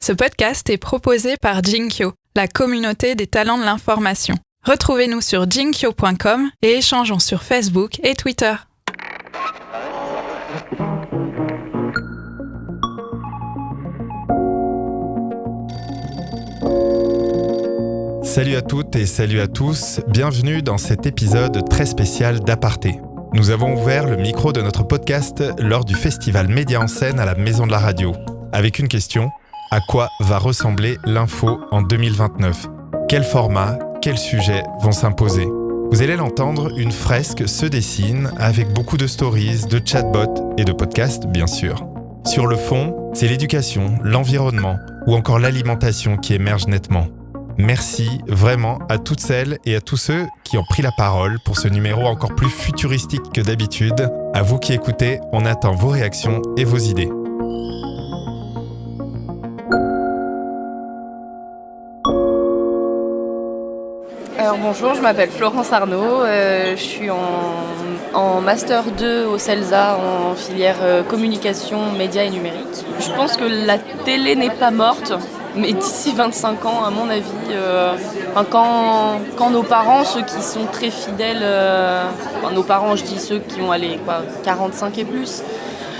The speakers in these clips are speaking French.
Ce podcast est proposé par Jinkyo, la communauté des talents de l'information. Retrouvez-nous sur jinkyo.com et échangeons sur Facebook et Twitter. Salut à toutes et salut à tous, bienvenue dans cet épisode très spécial d'Aparté. Nous avons ouvert le micro de notre podcast lors du festival Média en scène à la Maison de la Radio, avec une question: à quoi va ressembler l'info en 2029 ? Quel format, quels sujets vont s'imposer ? Vous allez l'entendre, une fresque se dessine avec beaucoup de stories, de chatbots et de podcasts bien sûr. Sur le fond, c'est l'éducation, l'environnement ou encore l'alimentation qui émergent nettement. Merci vraiment à toutes celles et à tous ceux qui ont pris la parole pour ce numéro encore plus futuristique que d'habitude. À vous qui écoutez, on attend vos réactions et vos idées. Alors bonjour, je m'appelle Florence Arnaud, je suis en Master 2 au CELSA en filière communication, médias et numérique. Je pense que la télé n'est pas morte, mais d'ici 25 ans, à mon avis, quand nos parents, ceux qui sont très fidèles, nos parents, je dis ceux qui ont 45 et plus,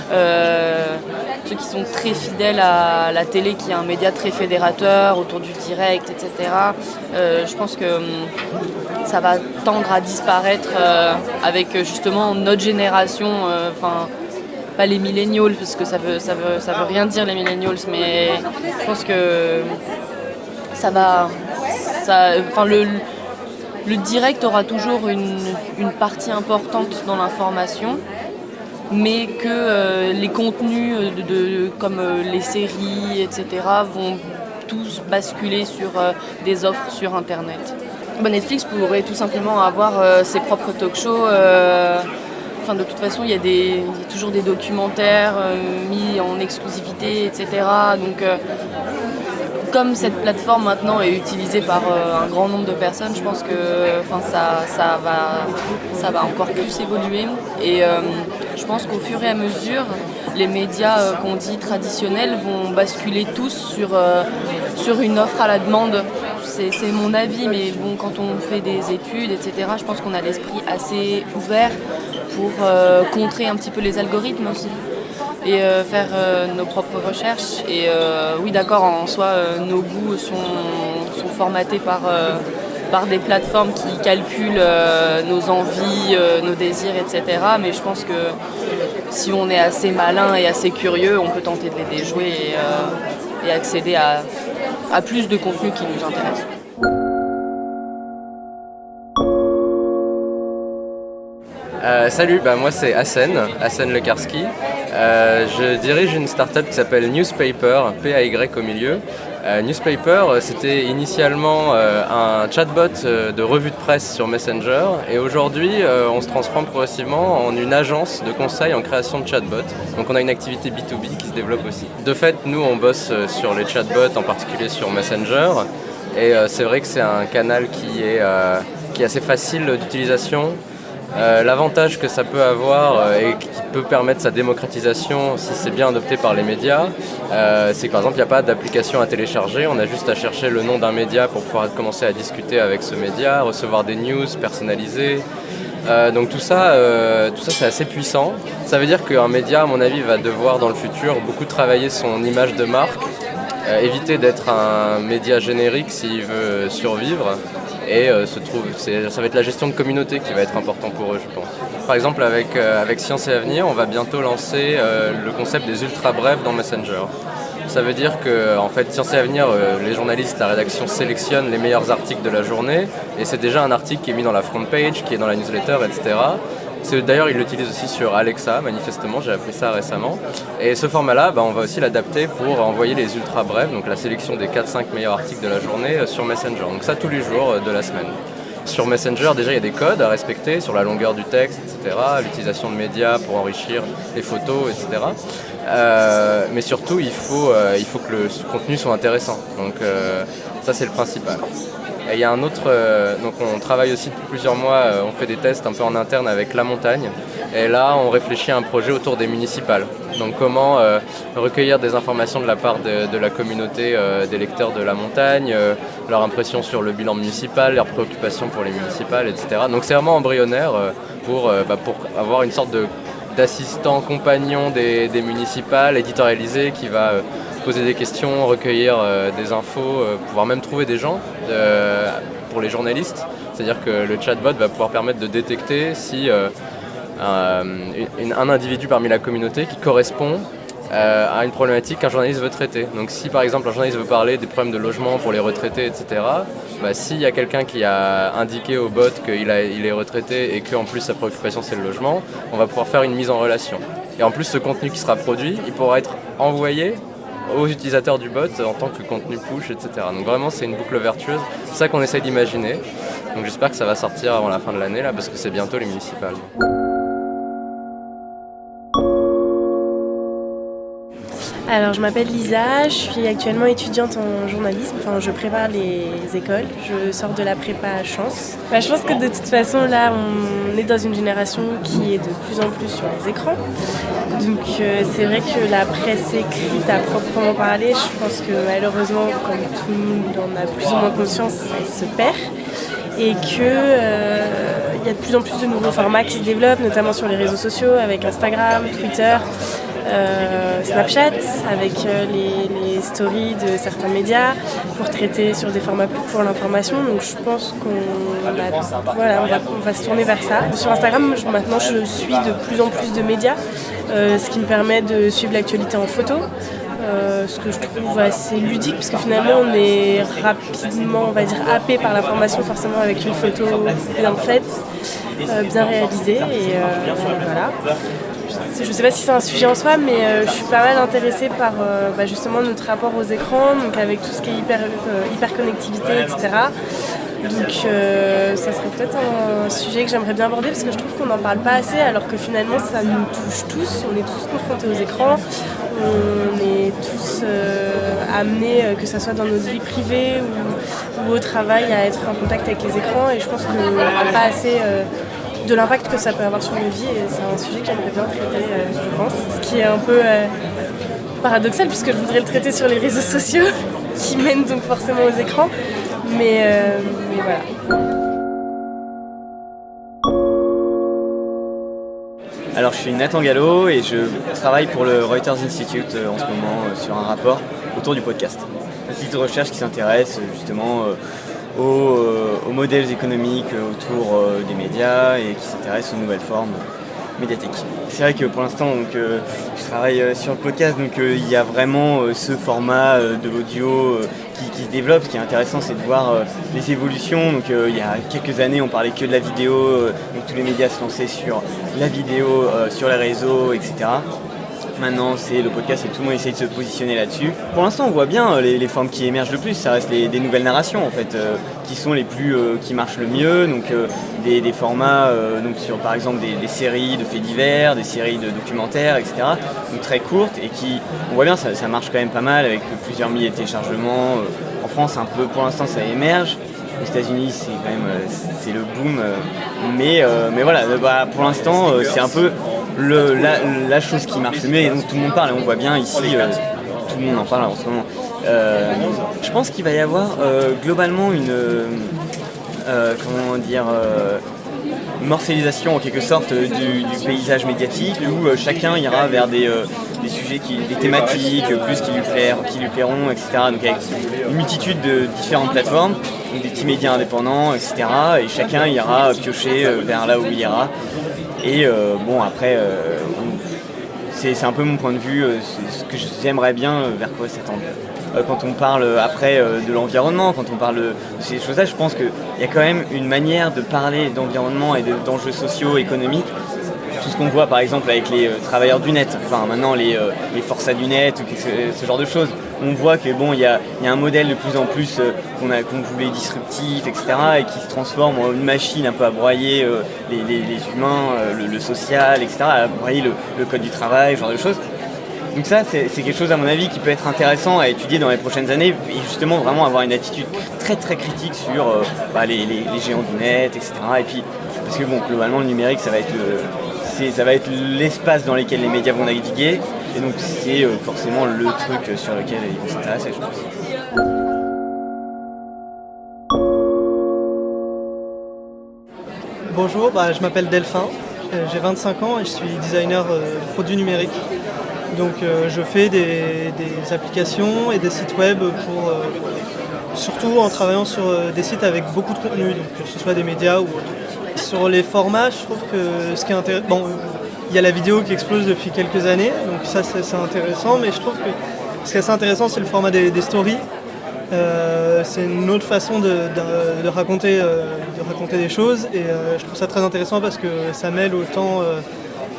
ceux qui sont très fidèles à la télé, qui est un média très fédérateur autour du direct, etc. Je pense que ça va tendre à disparaître avec justement notre génération, pas les millennials, parce que ça veut rien dire les millennials, mais je pense que le direct aura toujours une partie importante dans l'information, mais que les contenus comme les séries, etc., vont tous basculer sur des offres sur Internet. Netflix pourrait tout simplement avoir ses propres talk-shows. De toute façon, il y a toujours des documentaires mis en exclusivité, etc. Donc, comme cette plateforme maintenant est utilisée par un grand nombre de personnes, je pense que ça va encore plus évoluer. Et je pense qu'au fur et à mesure, les médias qu'on dit traditionnels vont basculer tous sur une offre à la demande. C'est mon avis, mais bon, quand on fait des études, etc., je pense qu'on a l'esprit assez ouvert pour contrer un petit peu les algorithmes aussi et faire nos propres recherches. Et oui, d'accord, en soi, nos goûts sont formatés par des plateformes qui calculent nos envies, nos désirs, etc. Mais je pense que si on est assez malin et assez curieux, on peut tenter de les déjouer et accéder à plus de contenu qui nous intéresse. Salut, moi c'est Hassen Lekarski. Je dirige une start-up qui s'appelle Newspaper, P-A-Y au milieu. Newspaper, c'était initialement un chatbot de revue de presse sur Messenger, et aujourd'hui on se transforme progressivement en une agence de conseil en création de chatbots. Donc on a une activité B2B qui se développe aussi. De fait, nous on bosse sur les chatbots, en particulier sur Messenger, et c'est vrai que c'est un canal qui est assez facile d'utilisation. L'avantage que ça peut avoir et qui peut permettre sa démocratisation si c'est bien adopté par les médias, c'est que par exemple il n'y a pas d'application à télécharger, on a juste à chercher le nom d'un média pour pouvoir commencer à discuter avec ce média, recevoir des news personnalisées. Donc tout ça c'est assez puissant. Ça veut dire qu'un média, à mon avis, va devoir dans le futur beaucoup travailler son image de marque, éviter d'être un média générique s'il veut survivre. Et ça va être la gestion de communauté qui va être important pour eux, je pense. Par exemple, avec Science et Avenir, on va bientôt lancer le concept des ultra brefs dans Messenger. Ça veut dire que, en fait, Science et Avenir, les journalistes, la rédaction sélectionne les meilleurs articles de la journée, et c'est déjà un article qui est mis dans la front page, qui est dans la newsletter, etc. D'ailleurs, ils l'utilisent aussi sur Alexa, manifestement, j'ai appris ça récemment. Et ce format-là, on va aussi l'adapter pour envoyer les ultra brefs, donc la sélection des 4-5 meilleurs articles de la journée sur Messenger. Donc ça, tous les jours de la semaine. Sur Messenger, déjà, il y a des codes à respecter sur la longueur du texte, etc., l'utilisation de médias pour enrichir les photos, etc. Mais surtout, il faut que le contenu soit intéressant. Donc ça, c'est le principal. Et il y a un autre, donc on travaille aussi depuis plusieurs mois, on fait des tests un peu en interne avec La Montagne. Et là, on réfléchit à un projet autour des municipales. Donc comment recueillir des informations de la part de la communauté des lecteurs de La Montagne, leur impression sur le bilan municipal, leurs préoccupations pour les municipales, etc. Donc c'est vraiment embryonnaire pour avoir une sorte d'assistant compagnon des municipales, éditorialisé, qui va poser des questions, recueillir des infos, pouvoir même trouver des gens pour les journalistes. C'est-à-dire que le chatbot va pouvoir permettre de détecter si un individu parmi la communauté qui correspond à une problématique qu'un journaliste veut traiter. Donc si par exemple un journaliste veut parler des problèmes de logement pour les retraités, etc., s'il y a quelqu'un qui a indiqué au bot qu'il est retraité et qu'en plus sa préoccupation c'est le logement, on va pouvoir faire une mise en relation. Et en plus ce contenu qui sera produit, il pourra être envoyé aux utilisateurs du bot en tant que contenu push, etc. Donc vraiment c'est une boucle vertueuse, c'est ça qu'on essaie d'imaginer. Donc j'espère que ça va sortir avant la fin de l'année là, parce que c'est bientôt les municipales. Alors je m'appelle Lisa, je suis actuellement étudiante en journalisme, je prépare les écoles, je sors de la prépa Chance. Je pense que de toute façon là on est dans une génération qui est de plus en plus sur les écrans. Donc c'est vrai que la presse écrite à proprement parler, je pense que malheureusement comme tout le monde en a plus ou moins conscience, ça se perd. Et qu'il y a de plus en plus de nouveaux formats qui se développent, notamment sur les réseaux sociaux, avec Instagram, Twitter, Snapchat, avec les stories de certains médias, pour traiter sur des formats plus pour l'information. Donc je pense on va se tourner vers ça. Sur Instagram, maintenant je suis de plus en plus de médias, ce qui me permet de suivre l'actualité en photo. Ce que je trouve assez ludique, parce que finalement on est rapidement, on va dire, happé par l'information, forcément avec une photo bien faite, bien réalisée, et voilà. Je ne sais pas si c'est un sujet en soi, mais je suis pas mal intéressée par justement notre rapport aux écrans, donc avec tout ce qui est hyperconnectivité, etc. Donc ça serait peut-être un sujet que j'aimerais bien aborder, parce que je trouve qu'on n'en parle pas assez, alors que finalement ça nous touche tous, on est tous confrontés aux écrans, on est tous amenés, que ce soit dans notre vie privée ou au travail, à être en contact avec les écrans, et je pense qu'on ne parle pas assez de l'impact que ça peut avoir sur nos vies, et c'est un sujet que j'aimerais bien traiter, je pense, ce qui est un peu paradoxal, puisque je voudrais le traiter sur les réseaux sociaux qui mènent donc forcément aux écrans, mais voilà. Alors je suis Nathan Gallo et je travaille pour le Reuters Institute en ce moment sur un rapport autour du podcast. Un site de recherche qui s'intéresse justement aux modèles économiques autour des médias et qui s'intéresse aux nouvelles formes médiatiques. C'est vrai que pour l'instant je travaille sur le podcast, donc il y a vraiment ce format de l'audio qui se développe. Ce qui est intéressant, c'est de voir les évolutions. Donc il y a quelques années on parlait que de la vidéo, donc tous les médias se lançaient sur la vidéo, sur les réseaux, etc. Maintenant c'est le podcast et tout le monde essaye de se positionner là-dessus. Pour l'instant on voit bien les formes qui émergent le plus, ça reste des nouvelles narrations en fait, qui sont les plus qui marchent le mieux, donc des formats donc sur par exemple des séries de faits divers, des séries de documentaires, etc. Donc très courtes, et qui on voit bien ça marche quand même pas mal avec plusieurs milliers de téléchargements. En France un peu pour l'instant ça émerge. Aux États-Unis c'est quand même c'est le boom, mais voilà, pour l'instant c'est un peu la chose qui marche le mieux, et donc tout le monde parle, et on voit bien ici tout le monde en parle en ce moment. Je pense qu'il va y avoir globalement une morcellisation en quelque sorte du paysage médiatique, où chacun ira vers des sujets, des thématiques plus qui lui plairont, etc. Donc avec une multitude de différentes plateformes, donc des petits médias indépendants, etc. Et chacun ira piocher vers là où il ira. Et après, c'est un peu mon point de vue, c'est ce que j'aimerais bien vers quoi s'attendre. Quand on parle après de l'environnement, quand on parle de ces choses-là, je pense qu'il y a quand même une manière de parler d'environnement et d'enjeux sociaux, économiques. Tout ce qu'on voit par exemple avec les travailleurs du net, maintenant les forçats du net, ce genre de choses. On voit que il y a un modèle de plus en plus qu'on voulait disruptif, etc., et qui se transforme en une machine un peu à broyer les humains, le social, etc., à broyer le code du travail, ce genre de choses. Donc ça, c'est quelque chose à mon avis qui peut être intéressant à étudier dans les prochaines années et justement vraiment avoir une attitude très très critique sur les géants du net, etc. Et puis, parce que bon, globalement, le numérique, ça va être l'espace dans lequel les médias vont naviguer et donc c'est forcément le truc sur lequel ils vont s'intéresser, je pense. Bonjour, je m'appelle Delphin, j'ai 25 ans et je suis designer de produits numériques. Donc je fais des applications et des sites web surtout en travaillant sur des sites avec beaucoup de contenu, donc que ce soit des médias ou autre. Sur les formats, je trouve que ce qui est intéressant, il y a la vidéo qui explose depuis quelques années, donc ça c'est intéressant, mais je trouve que ce qui est assez intéressant c'est le format des stories. C'est une autre façon de raconter des choses et je trouve ça très intéressant parce que ça mêle autant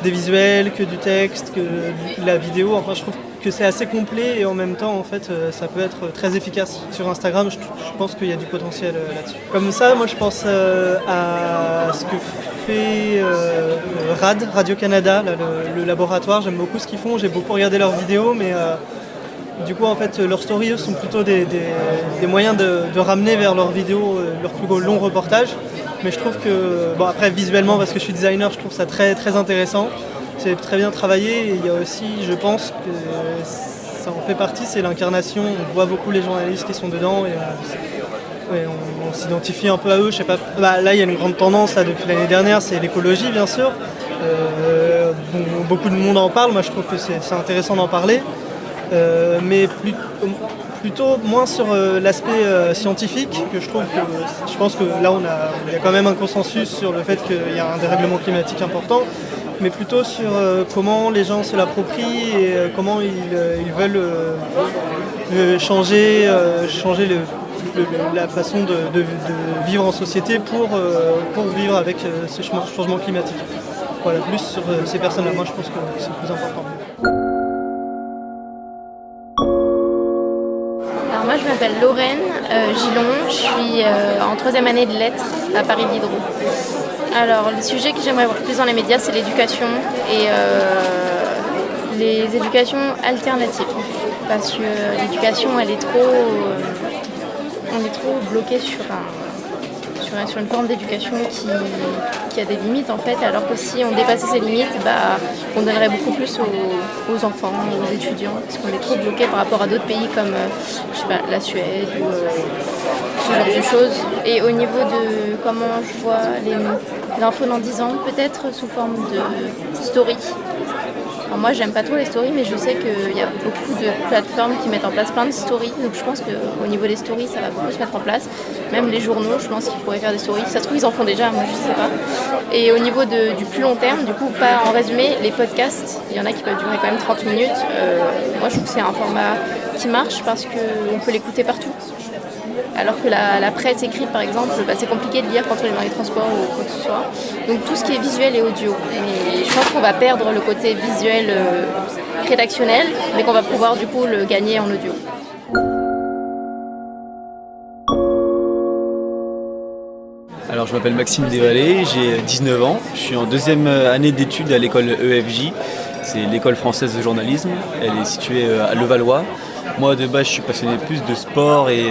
des visuels que du texte, que de la vidéo. Enfin, je trouve que c'est assez complet et en même temps en fait ça peut être très efficace. Sur Instagram, je pense qu'il y a du potentiel là-dessus. Comme ça, moi je pense à ce que fait RAD, Radio-Canada, là, le laboratoire. J'aime beaucoup ce qu'ils font, j'ai beaucoup regardé leurs vidéos, mais du coup, en fait, leurs stories sont plutôt des moyens de ramener vers leurs vidéos leurs plus longs reportages. Mais je trouve que, après, visuellement, parce que je suis designer, je trouve ça très, très intéressant. C'est très bien travaillé. Et il y a aussi, je pense que ça en fait partie, c'est l'incarnation. On voit beaucoup les journalistes qui sont dedans et on s'identifie un peu à eux. Je sais pas. Là, il y a une grande tendance depuis l'année dernière, c'est l'écologie, bien sûr. Beaucoup de monde en parle. Moi, je trouve que c'est intéressant d'en parler. Mais plutôt moins sur l'aspect scientifique, que je pense que là il y a quand même un consensus sur le fait qu'il y a un dérèglement climatique important, mais plutôt sur comment les gens se l'approprient et comment ils veulent changer la façon de vivre en société pour vivre avec ce changement climatique. Voilà, plus sur ces personnes-là, moi je pense que c'est le plus important. Moi je m'appelle Lorraine Gillon, je suis en 3e année de lettres à Paris Diderot. Alors le sujet que j'aimerais voir plus dans les médias c'est l'éducation et les éducations alternatives. Parce que l'éducation on est trop bloqué sur une forme d'éducation qui a des limites en fait, alors que si on dépassait ces limites, on donnerait beaucoup plus aux enfants, aux étudiants, parce qu'on est trop bloqué par rapport à d'autres pays comme la Suède ou ce genre de choses. Et au niveau de comment je vois l'info dans 10 ans, peut-être sous forme de story. Alors moi j'aime pas trop les stories, mais je sais qu'il y a beaucoup de plateformes qui mettent en place plein de stories, donc je pense qu'au niveau des stories ça va beaucoup se mettre en place. Même les journaux, je pense qu'ils pourraient faire des stories. Ça se trouve ils en font déjà, moi je sais pas. Et au niveau du plus long terme, du coup pas en résumé, les podcasts, il y en a qui peuvent durer quand même 30 minutes. Moi je trouve que c'est un format qui marche parce qu'on peut l'écouter partout. Alors que la presse écrite par exemple, c'est compliqué de lire quand on est dans les transports ou quoi que ce soit. Donc tout ce qui est visuel et audio. Mais je pense qu'on va perdre le côté visuel rédactionnel, mais qu'on va pouvoir du coup le gagner en audio. Alors je m'appelle Maxime Desvallées, j'ai 19 ans, je suis en 2e année d'études à l'école EFJ, c'est l'école française de journalisme, elle est située à Levallois. Moi de base je suis passionné plus de sport et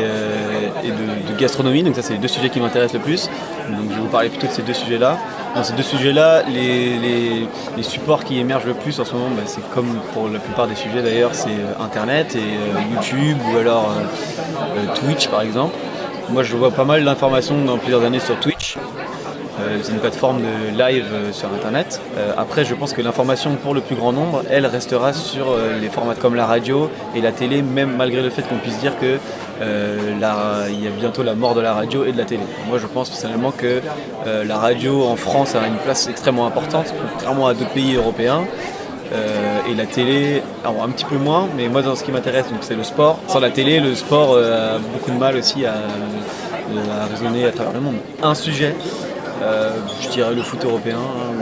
de gastronomie, donc ça c'est les deux sujets qui m'intéressent le plus. Donc je vais vous parler plutôt de ces deux sujets-là. Dans ces deux sujets-là, les supports qui émergent le plus en ce moment, c'est comme pour la plupart des sujets d'ailleurs, c'est Internet et YouTube ou alors Twitch par exemple. Moi je vois pas mal d'informations dans plusieurs années sur Twitch. C'est une plateforme de live sur Internet. Après, je pense que l'information pour le plus grand nombre, elle restera sur les formats comme la radio et la télé, même malgré le fait qu'on puisse dire que il y a bientôt la mort de la radio et de la télé. Moi, je pense personnellement que la radio en France a une place extrêmement importante, contrairement à d'autres pays européens. Et la télé, alors un petit peu moins, mais moi, dans ce qui m'intéresse, donc, c'est le sport. Sans la télé, le sport a beaucoup de mal aussi à résonner à travers le monde. Un sujet. Je dirais le foot européen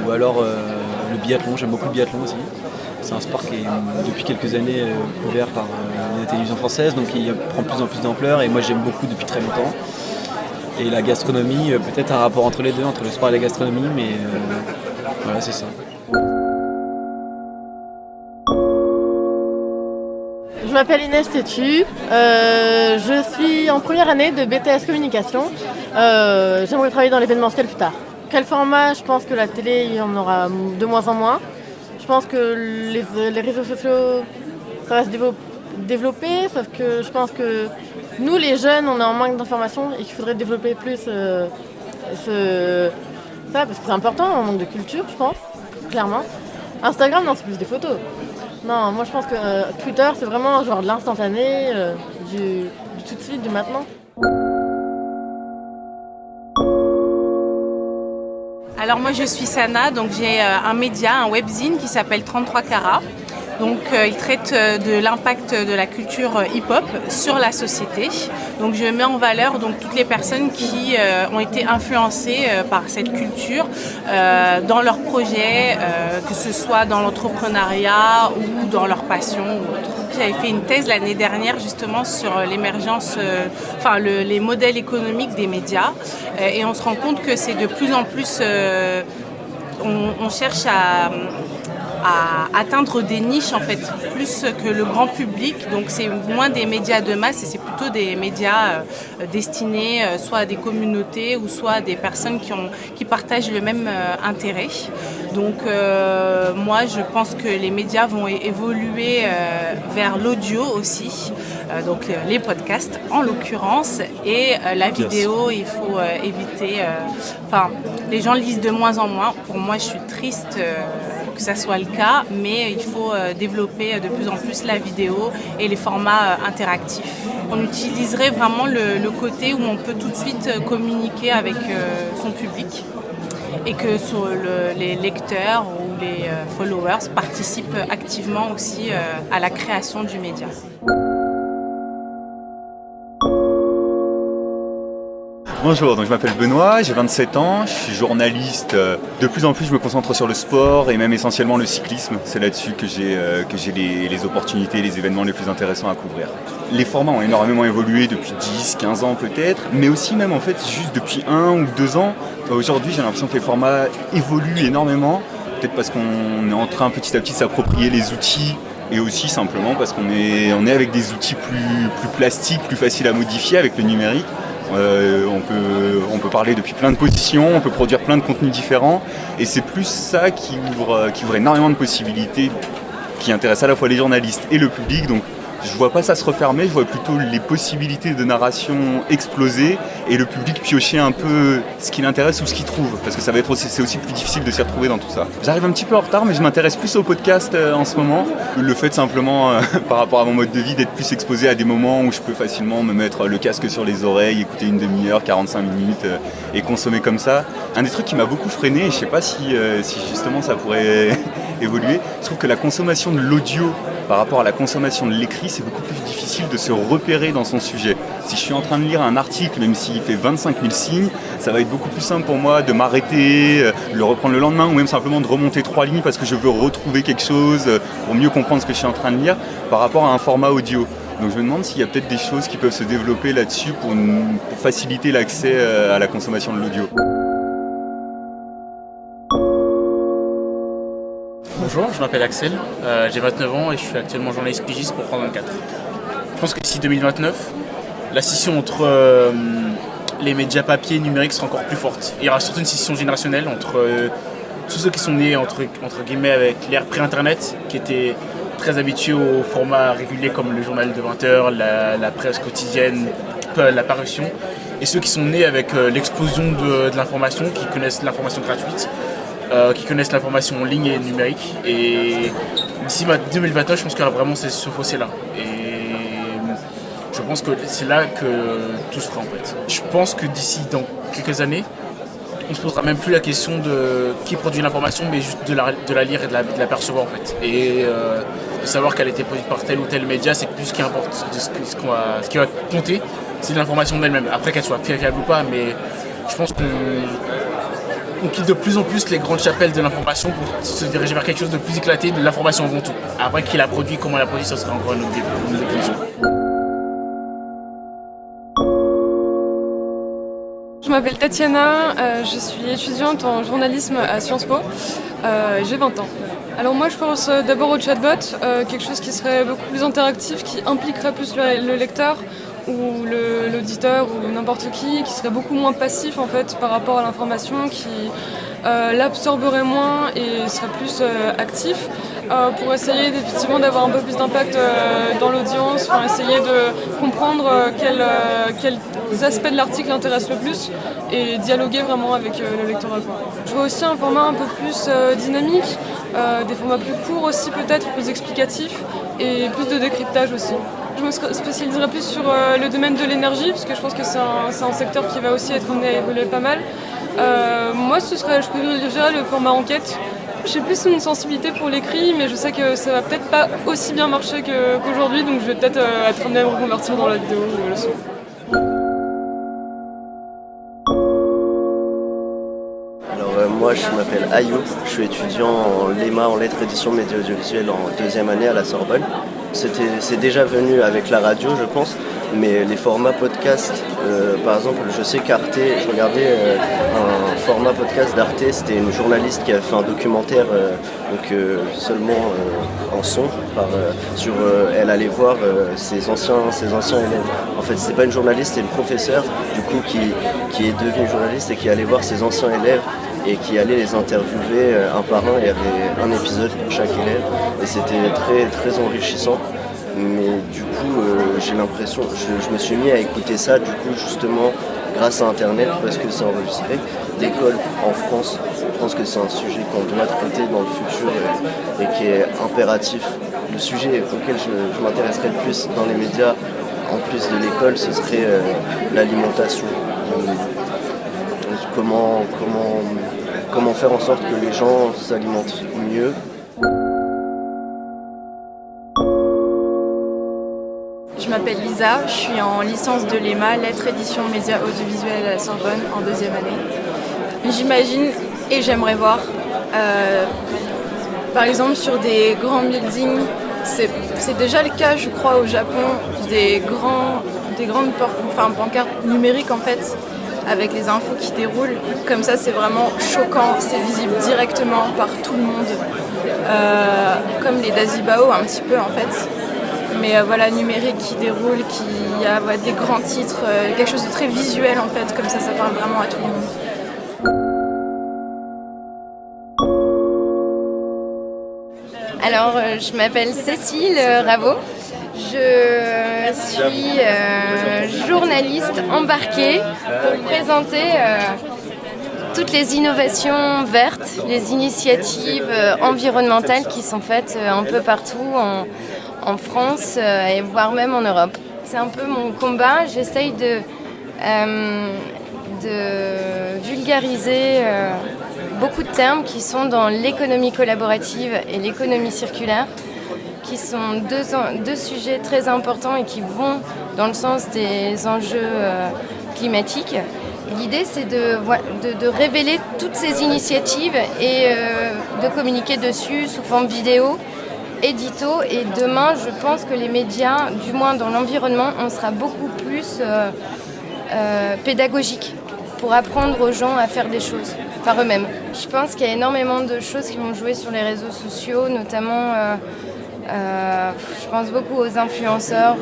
ou alors le biathlon, j'aime beaucoup le biathlon aussi. C'est un sport qui est depuis quelques années couvert par la télévision française, donc il prend de plus en plus d'ampleur et moi j'aime beaucoup depuis très longtemps. Et la gastronomie, peut-être un rapport entre les deux, entre le sport et la gastronomie, mais voilà c'est ça. m'appelle Inès Tétu, je suis en première année de BTS Communication. J'aimerais travailler dans l'événementiel plus tard. Quel format? Je pense que la télé, il y en aura de moins en moins. Je pense que les réseaux sociaux, ça va se développer, sauf que je pense que nous, les jeunes, on est en manque d'informations et qu'il faudrait développer plus ça, parce que c'est important, on manque de culture, je pense, clairement. Instagram, non, c'est plus des photos. Non, moi je pense que Twitter, c'est vraiment genre de l'instantané, du tout de suite, du maintenant. Alors moi je suis Sana, donc j'ai un média, un webzine qui s'appelle 33 carats. Donc il traite de l'impact de la culture hip-hop sur la société. Donc je mets en valeur donc toutes les personnes qui ont été influencées par cette culture dans leurs projets, que ce soit dans l'entrepreneuriat ou dans leur passion ou autre. J'avais fait une thèse l'année dernière justement sur l'émergence, les modèles économiques des médias et on se rend compte que c'est de plus en plus, on cherche à atteindre des niches en fait, plus que le grand public. Donc c'est moins des médias de masse et c'est plutôt des médias destinés soit à des communautés ou soit à des personnes qui partagent le même intérêt. Donc moi je pense que les médias vont évoluer vers l'audio aussi, donc les podcasts en l'occurrence et la vidéo, il faut éviter, les gens lisent de moins en moins. Pour moi je suis triste que ça soit le cas, mais il faut développer de plus en plus la vidéo et les formats interactifs. On utiliserait vraiment le côté où on peut tout de suite communiquer avec son public et que les lecteurs ou les followers participent activement aussi à la création du média. Bonjour, donc je m'appelle Benoît, j'ai 27 ans, je suis journaliste. De plus en plus, je me concentre sur le sport et même essentiellement le cyclisme. C'est là-dessus que j'ai les opportunités, les événements les plus intéressants à couvrir. Les formats ont énormément évolué depuis 10, 15 ans peut-être, mais aussi même en fait juste depuis 1 ou 2 ans. Aujourd'hui, j'ai l'impression que les formats évoluent énormément, peut-être parce qu'on est en train petit à petit de s'approprier les outils et aussi simplement parce qu'on est avec des outils plus plastiques, plus faciles à modifier avec le numérique. On peut parler depuis plein de positions, on peut produire plein de contenus différents et c'est plus ça qui ouvre énormément de possibilités, qui intéresse à la fois les journalistes et le public. Donc je vois pas ça se refermer, je vois plutôt les possibilités de narration exploser et le public piocher un peu ce qui l'intéresse ou ce qu'il trouve, parce que c'est aussi plus difficile de s'y retrouver dans tout ça. J'arrive un petit peu en retard, mais je m'intéresse plus au podcast en ce moment. Le fait simplement, par rapport à mon mode de vie, d'être plus exposé à des moments où je peux facilement me mettre le casque sur les oreilles, écouter une demi-heure, 45 minutes et consommer comme ça. Un des trucs qui m'a beaucoup freiné, et je sais pas si justement ça pourrait évoluer, je trouve que la consommation de l'audio par rapport à la consommation de l'écrit, c'est beaucoup plus difficile de se repérer dans son sujet. Si je suis en train de lire un article, même s'il fait 25 000 signes, ça va être beaucoup plus simple pour moi de m'arrêter, le reprendre le lendemain, ou même simplement de remonter 3 lignes parce que je veux retrouver quelque chose pour mieux comprendre ce que je suis en train de lire par rapport à un format audio. Donc je me demande s'il y a peut-être des choses qui peuvent se développer là-dessus pour faciliter l'accès à la consommation de l'audio. Bonjour, je m'appelle Axel, j'ai 29 ans et je suis actuellement journaliste pigiste pour France 24. Je pense que d'ici 2029, la scission entre les médias papier et numérique sera encore plus forte. Il y aura surtout une scission générationnelle entre tous ceux qui sont nés entre guillemets avec l'ère pré-internet, qui étaient très habitués au format régulier comme le journal de 20h, la presse quotidienne, la parution, et ceux qui sont nés avec l'explosion de l'information, qui connaissent l'information gratuite, qui connaissent l'information en ligne et numérique. Et d'ici 2029, je pense qu'il y aura vraiment ce fossé-là. Et je pense que c'est là que tout se fera en fait. Je pense que d'ici dans quelques années, on ne se posera même plus la question de qui produit l'information, mais juste de la lire et de la percevoir en fait. Et de savoir qu'elle a été produite par tel ou tel média, c'est plus ce qui importe. Ce qui va compter, c'est l'information d'elle-même. Après qu'elle soit fiable ou pas, mais je pense qu'on quitte de plus en plus les grandes chapelles de l'information pour se diriger vers quelque chose de plus éclaté, de l'information avant tout. Après qui l'a produit, comment elle l'a produit, ça sera encore une autre définition. Je m'appelle Tatiana, je suis étudiante en journalisme à Sciences Po, j'ai 20 ans. Alors moi je pense d'abord au chatbot, quelque chose qui serait beaucoup plus interactif, qui impliquerait plus le lecteur ou l'auditeur ou n'importe qui serait beaucoup moins passif en fait par rapport à l'information, qui l'absorberait moins et serait plus actif. Pour essayer effectivement d'avoir un peu plus d'impact dans l'audience, essayer de comprendre quels aspects de l'article intéressent le plus et dialoguer vraiment avec le lectorat. Je vois aussi un format un peu plus dynamique, des formats plus courts aussi peut-être, plus explicatifs et plus de décryptage aussi. Je me spécialiserai plus sur le domaine de l'énergie parce que je pense que c'est un secteur qui va aussi être amené à évoluer pas mal. Moi je privilégierais le format enquête. J'ai plus une sensibilité pour l'écrit, mais je sais que ça va peut-être pas aussi bien marcher qu'aujourd'hui, donc je vais peut-être être amenée à me reconvertir dans la vidéo ou le son. Alors moi je m'appelle Ayoub, je suis étudiant en LEMA en lettres édition médias audiovisuelles en 2e année à la Sorbonne. C'est déjà venu avec la radio je pense, mais les formats podcast, par exemple je sais qu'Arte, je regardais un format podcast d'Arte, c'était une journaliste qui avait fait un documentaire seulement en son, elle allait voir ses anciens élèves. En fait c'était pas une journaliste, c'était une professeure du coup qui est devenue journaliste et qui allait voir ses anciens élèves et qui allait les interviewer un par un. Il y avait un épisode pour chaque élève et c'était très, très enrichissant. Mais du coup, j'ai l'impression, je me suis mis à écouter ça du coup justement grâce à Internet parce que c'est enregistré. D'école en France, je pense que c'est un sujet qu'on doit traiter dans le futur et qui est impératif. Le sujet auquel je m'intéresserais le plus dans les médias, en plus de l'école, ce serait l'alimentation. Comment faire en sorte que les gens s'alimentent mieux. Je m'appelle Lisa, je suis en licence de l'EMA, lettres édition médias audiovisuels à la Sorbonne en 2e année. J'imagine et j'aimerais voir, par exemple sur des grands buildings, c'est déjà le cas je crois au Japon, des grandes pancartes numériques en fait, avec les infos qui déroulent. Comme ça, c'est vraiment choquant, c'est visible directement par tout le monde. Comme les Dazibao un petit peu en fait. Mais voilà, numérique qui déroule, qui a des grands titres, quelque chose de très visuel en fait, comme ça parle vraiment à tout le monde. Alors, je m'appelle Cécile Raveau. Je suis journaliste embarquée pour présenter toutes les innovations vertes, les initiatives environnementales qui sont faites un peu partout en France et voire même en Europe. C'est un peu mon combat. J'essaye de vulgariser beaucoup de termes qui sont dans l'économie collaborative et l'économie circulaire, qui sont deux sujets très importants et qui vont dans le sens des enjeux climatiques. L'idée, c'est de révéler toutes ces initiatives et de communiquer dessus sous forme vidéo, édito. Et demain, je pense que les médias, du moins dans l'environnement, on sera beaucoup plus pédagogiques pour apprendre aux gens à faire des choses par eux-mêmes. Je pense qu'il y a énormément de choses qui vont jouer sur les réseaux sociaux, notamment, je pense beaucoup aux influenceurs,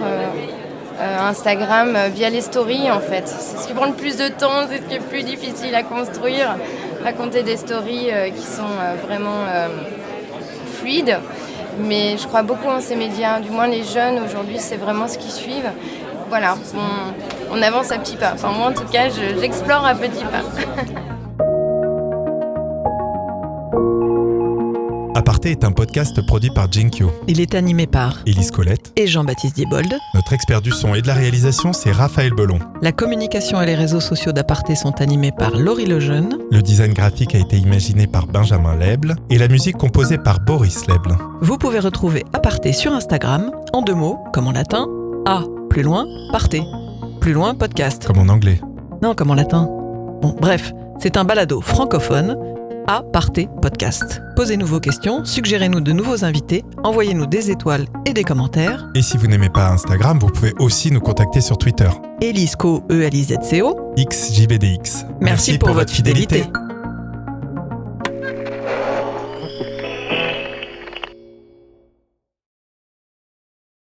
Instagram, via les stories en fait. C'est ce qui prend le plus de temps, c'est ce qui est plus difficile à construire, raconter des stories qui sont vraiment fluides. Mais je crois beaucoup en ces médias, du moins les jeunes aujourd'hui, c'est vraiment ce qu'ils suivent. Voilà, on avance à petits pas. Enfin moi en tout cas, j'explore à petits pas. Aparté est un podcast produit par Jinkyo. Il est animé par Élise Colette et Jean-Baptiste Diebold. Notre expert du son et de la réalisation, c'est Raphaël Belon. La communication et les réseaux sociaux d'Aparté sont animés par Laurie Lejeune. Le design graphique a été imaginé par Benjamin Leble et la musique composée par Boris Leble. Vous pouvez retrouver Aparté sur Instagram, en 2 mots, comme en latin, A, plus loin, Parté. Plus loin, podcast. Comme en anglais. Non, comme en latin. Bon, bref, c'est un balado francophone Aparté Podcast. Posez-nous vos questions, suggérez-nous de nouveaux invités, envoyez-nous des étoiles et des commentaires. Et si vous n'aimez pas Instagram, vous pouvez aussi nous contacter sur Twitter. Elisco, ELIZCO. XJBDX. Merci pour votre fidélité.